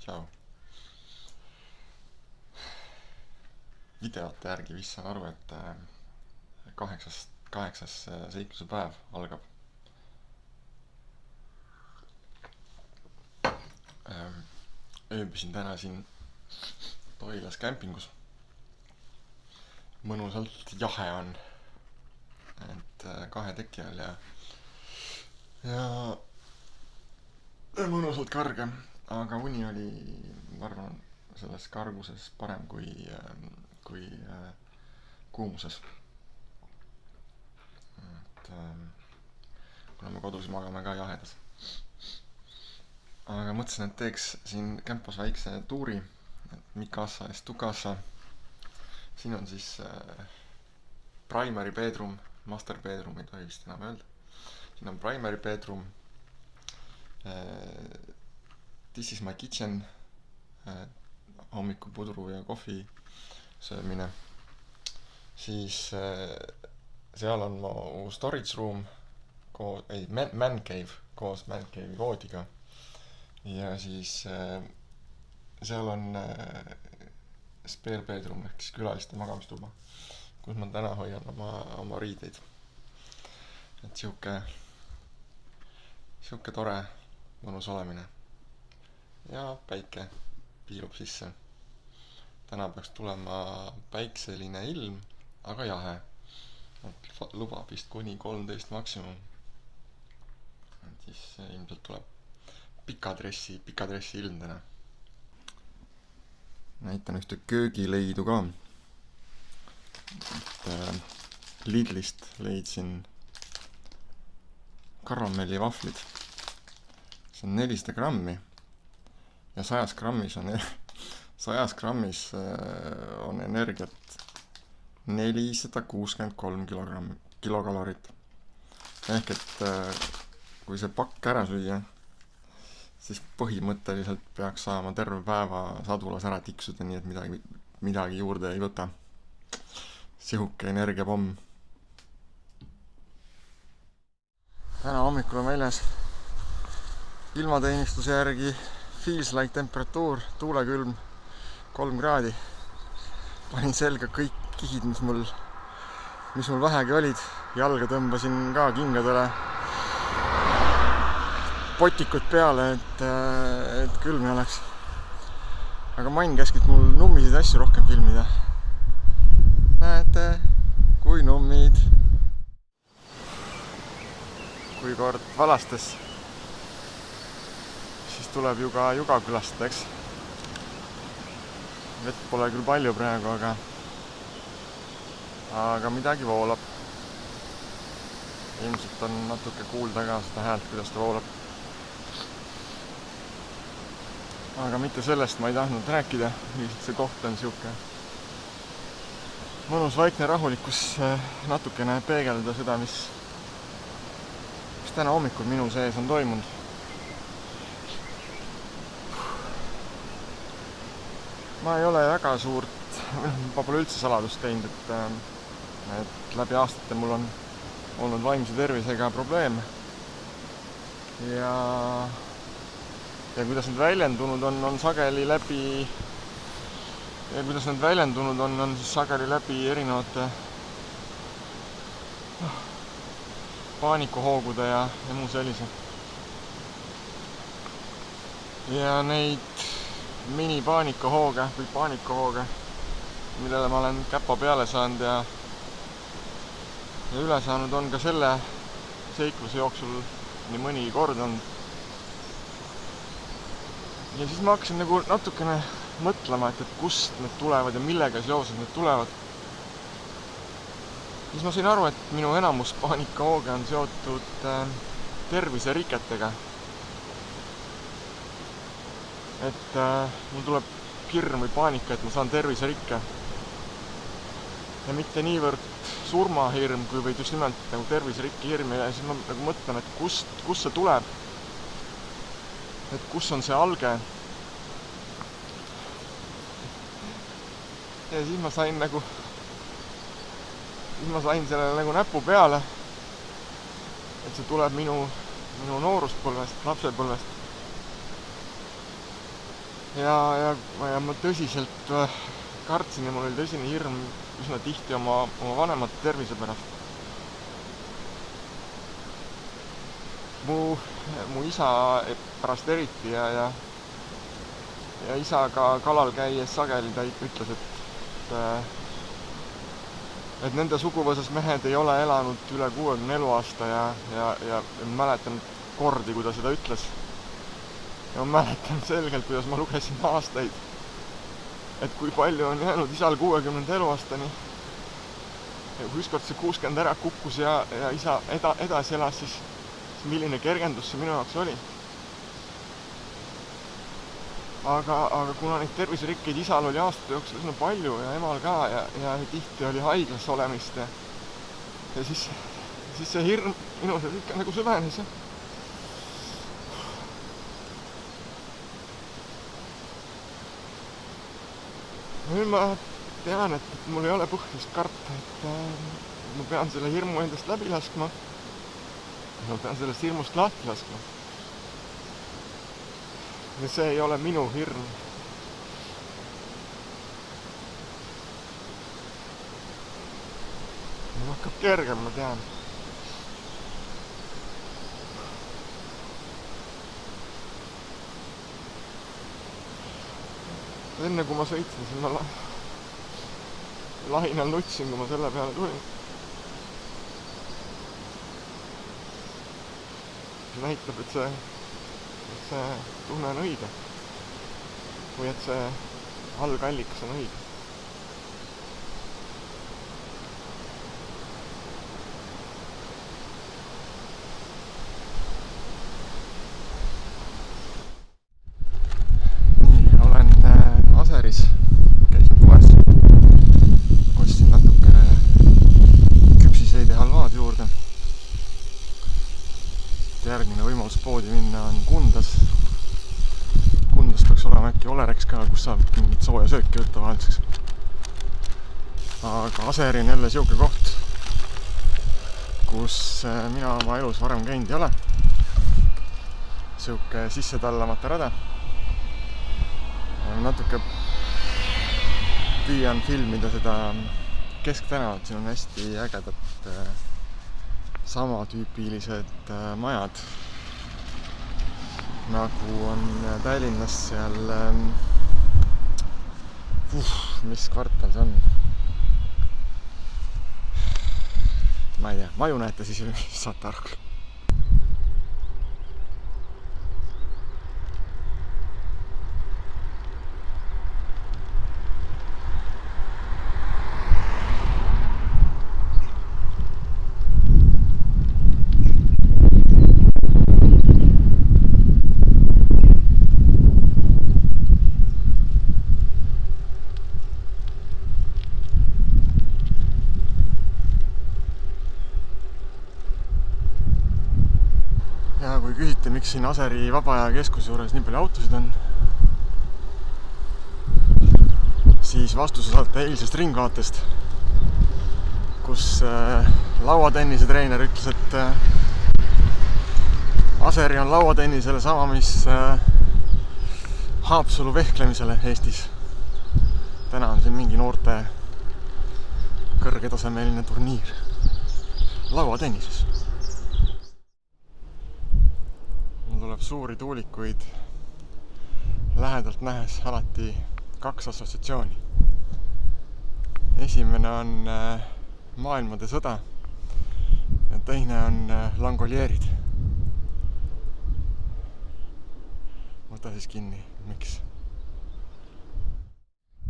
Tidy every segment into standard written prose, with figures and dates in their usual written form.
Tšau. Videote järgi vist saan aru, et kaheksas seikluse päev algab. Ööbisin täna siin Toilas kämpingus. Mõnusalt jahe on, et kahe teki all ja mõnusalt karge, aga uni oli, ma arvan, selles karguses parem kui kuumuses. Et kuna me kodus magame ka jahedas. Aga mõtlesin, et teeks siin kämpas väikse tuuri, et Mikasa ja Stukasa. Siin on siis primary bedroom, master bedroom ei tohi vist enam öelda. Siin on primary bedroom, this is my kitchen, hommikupudru ja kohvi söömine. Siis seal on mu storage room, man cave koos man cave'i voodiga. Ja siis seal on spare bedroom ehk siis külaliste magamistuba, kus ma täna hoian oma riideid. Et siuke tore mõnus olemine. Ja päike piilub sisse. Täna peaks tulema päikseline ilm, aga jahe. Lubab vist kuni 13 maksimum. Et siis ilmselt tuleb pika dressi ilm täna. Näitan ühte köögileidu ka. Lidlist leidsin karamellivahvlid. See on 400 grammi ja 100 grammis on energiat 463 kilokalorit. Ehk et kui see pakk ära süüa, siis põhimõtteliselt peaks saama terve päeva sadulas ära tiksuda, nii et midagi juurde ei võta. Sihuke energiapomm. Täna hommikul on väljas ilmateenistuse järgi feels like temperatuur, tuulekülm 3 kraadi. Panin selga kõik kihid, mis mul vähegi olid. Jalga tõmbasin ka kingadele potikut peale, et külm ei oleks. Aga Mann käskis mul nummisid asju rohkem filmida. Näete, kui nummid. Kui kord valastas, siis tuleb ju ka juga külastada, eks. Vett pole küll palju praegu, aga midagi voolab. Ilmselt on natuke kuulda ka seda häält, kuidas ta voolab. Aga mitte sellest ma ei tahtnud rääkida, lihtsalt see koht on siuke mõnus vaikne rahulikkus natukene peegeldada seda, mis täna hommikul minu sees on toimunud. Ma ei ole väga suurt, ma pole üldse saladust teinud, et läbi aastate mul on olnud vaimse tervisega probleeme. Ja kuidas need väljendunud on sageli läbi erinevate paanikuhoogude ja muu sellise. Ja neid minipaanikuhooge või paanikuhooge, millele ma olen käpa peale saanud ja üle saanud, on ka selle seikluse jooksul nii mõni kord olnud. Ja siis ma hakkasin nagu natukene mõtlema, et kust need tulevad ja millega seoses need tulevad. Siis ma sain aru, et minu enamus paanikahooge on seotud terviseriketega. Et mul tuleb hirm või paanika, et ma saan terviserikke. Ja mitte niivõrd surmahirm, kui võid just nimelt nagu terviserikke hirm. Ja siis ma nagu mõtlen, et kust see tuleb. Et kus on see alge. Ja siis ma sain sellele nagu näpu peale, et see tuleb minu nooruspõlvest, lapsepõlvest. ja ma tõsiselt kartsin ja mul oli tõsine hirm üsna tihti oma vanemate tervise pärast. Mu isa pärast eriti ja isaga kalal käies sageli ta ikka ütles, et nende suguvõsas mehed ei ole elanud üle 60 eluaasta ja mäletan kordi, kui ta seda ütles. Ja ma mäletan selgelt, kuidas ma lugesin aastaid, et kui palju on jäänud isal 60 eluaastani. Ja kui ükskord see 60 ära kukkus ja isa edasi elas, siis milline kergendus see minu jaoks oli. Aga kuna neid terviserikkeid isal oli aastate jooksul üsna palju ja emal ka ja tihti oli haiglas olemist ja siis see hirm minus ikka nagu süvenes. Nüüd ma tean, et mul ei ole põhjust karta, et ma pean selle hirmu endast läbi laskma. Ma pean sellest hirmust lahti laskma. Ja see ei ole minu hirm. Mul hakkab kergem, ma tean. Enne kui ma sõitsin, siis ma lahinal nutsin, kui ma selle peale tulin. See näitab, et see tunne on õige. Või et see algallikas on õige. Käisin poes, ostsin natuke küpsiseid ja halvaad juurde. Järgmine võimalus poodi minna on Kundas. Kundas peaks olema äkki Olerex ka, kus saab mingit sooja sööki võtta vahelduseks. Aga Aseri on jälle siuke koht, kus mina oma elus varem käinud ei ole. Siuke sisse tallamata rada. Natuke püüan filmida seda kesktänavat, siin on hästi ägedad samatüüpilised majad, nagu on Tallinnas seal, mis kvartal see on? Ma ei tea, maju näete siis, saate aru. Ja kui küsite, miks siin Aseri Vabaajakeskuse juures nii palju autosid on, siis vastuse saate eilsest Ringvaatest, kus lauatennise treener ütles, et Aseri on lauatennisele sama, mis Haapsalu vehklemisele Eestis. Täna on siin mingi noorte kõrgetasemeline turniir lauatennises. Tuleb suuri tuulikuid lähedalt nähes alati kaks assotsiatsiooni. Esimene on maailmade sõda ja teine on langoljeerid. Võta siis kinni, miks?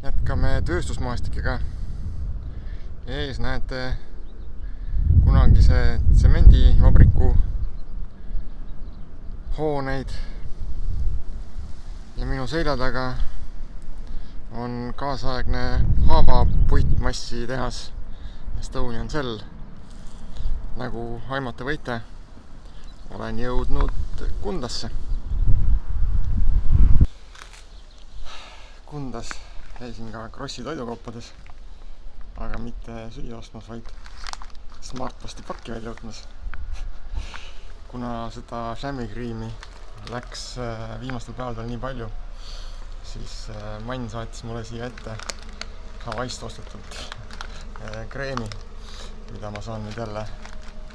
Jätkame tööstusmaastikega. Ees näete kunagise tsemendivabriku hooneid ja minu selja taga on kaasaegne haavapuitmassi tehas Estonian Cell. Nagu aimata võite, olen jõudnud Kundasse. Kundas käisin ka Krossi toidukaupades, aga mitte süüa ostmas, vaid Smartposti pakki välja võtmas. Kuna seda šämmikriimi läks viimastel päevadel nii palju, siis Mann saatis mulle siia ette Hawaii'st ostetud kreemi, mida ma saan nüüd jälle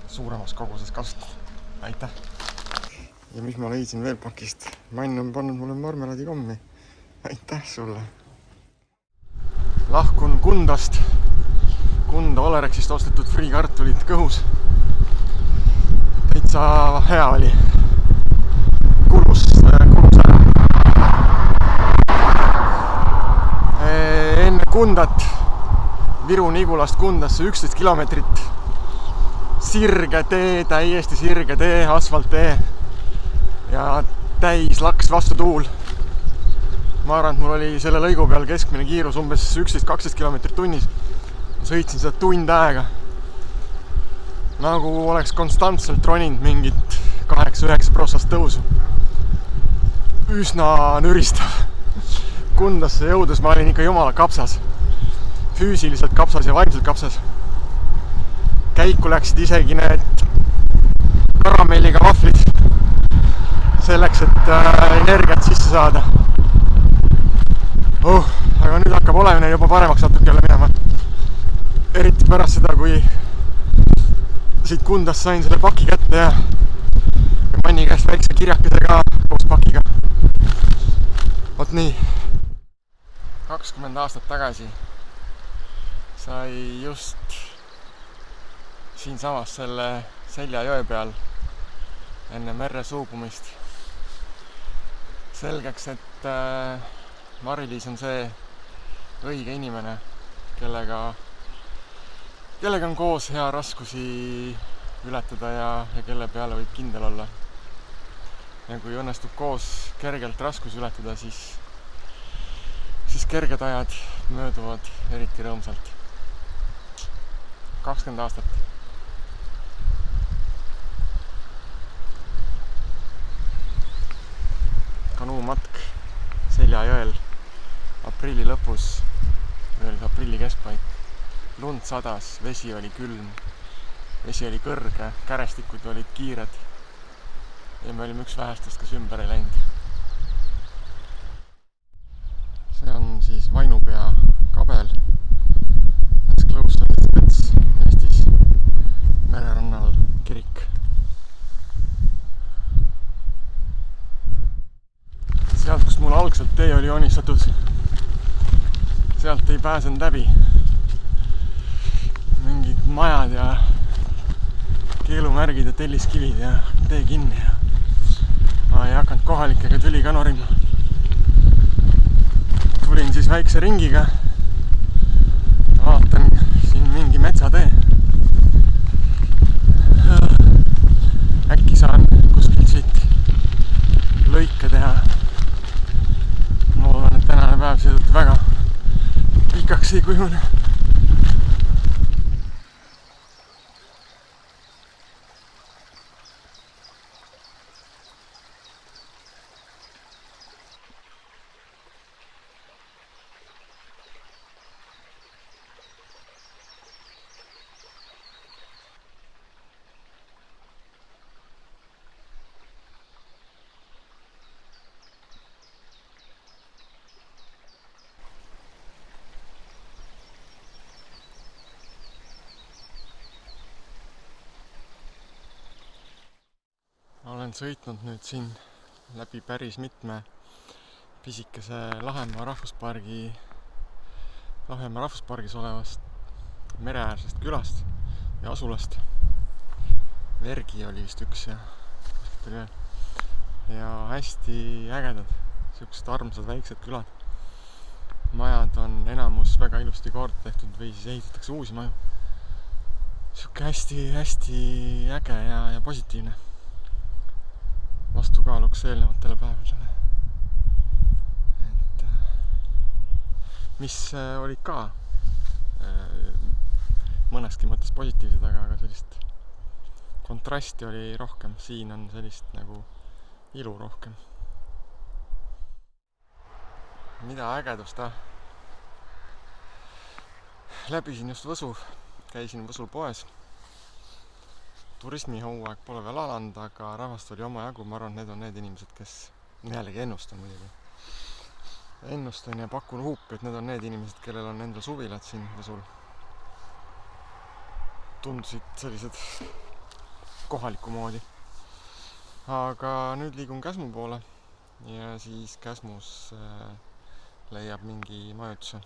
suuremas koguses kasutada. Aitäh! Ja mis ma leidsin veel pakist? Mann on pannud mulle marmelaadikommi. Aitäh sulle! Lahkun Kundast. Kunda Olerexist ostetud friikartulid kõhus. Täitsa hea oli. Kulus ära. Enne Kundat, Viru-Nigulast Kundasse 11 kilomeetrit. Sirge tee, täiesti sirge tee, asfalttee. Ja täis laks vastu tuul. Ma arvan, et mul oli selle lõigu peal keskmine kiirus umbes 11-12 kilomeetrit tunnis. Ma sõitsin seda tund aega. Nagu oleks konstantselt roninud mingit 8-9% tõusu. Üsna nüristav. Kundasse jõudes ma olin ikka jumala kapsas. Füüsiliselt kapsas ja vaimselt kapsas. Käiku läksid isegi need karamelliga vahvlid. Selleks, et energiat sisse saada. Aga nüüd hakkab olemine juba paremaks natuke jälle minema. Eriti pärast seda, kui siit Kundast sain selle paki kätte ja Manni käest väikse kirjakese ka koos pakiga. Vot nii. 20 aastat tagasi sai just siinsamas selle Selja jõe peal enne merre suubumist selgeks, et Mari-Liis on see õige inimene, kellega on koos hea raskusi ületada ja kelle peale võib kindel olla. Ja kui õnnestub koos kergelt raskusi ületada, siis kerged ajad mööduvad eriti rõõmsalt. 20 aastat. Kanuumatk Selja jõel aprilli lõpus, või oli aprilli keskpaik. Lund sadas, vesi oli külm, vesi oli kõrge, kärestikud olid kiired ja me olime üks vähestest, kes ümber ei läinud. See on siis Vainupea kabel, as close as it gets Eestis, mererannal kirik. Sealt, kus mul algselt tee oli joonistatud, sealt ei pääsenud läbi. Mingid majad ja keelumärgid ja telliskivid ja tee kinni ja ma ei hakanud kohalikega tüli ka norima. Tulin siis väikse ringiga ja vaatan siin mingi metsatee. Äkki saan kuskilt siit lõike teha. Ma loodan, et tänane päev seetõttu väga pikaks ei kujune. Olen sõitnud nüüd siin läbi päris mitme pisikese Lahemaa rahvuspargis olevast mereäärsest külast ja asulast. Vergi oli vist üks ja kuskilt oli veel. Ja hästi ägedad, siuksed armsad väiksed külad. Majad on enamus väga ilusti korda tehtud või siis ehitatakse uusi maju. Siuke hästi äge ja positiivne. Vastukaaluks eelnevatele päevadele. Et, mis olid ka mõneski mõttes positiivsed, aga sellist kontrasti oli rohkem. Siin on sellist nagu ilu rohkem. Mida ägedust, Läbisin just Võsu, käisin Võsul poes. Turismihooaeg pole veel alanud, aga rahvast oli omajagu. Ma arvan, need on need inimesed, kes jällegi ennustan muidugi. ennustan ja pakun huupi, et need on need inimesed, kellel on endal suvilad siin Võsul. Tundusid sellised kohaliku moodi. Aga nüüd liigun Käsmu poole ja siis Käsmus leiab mingi majutuse.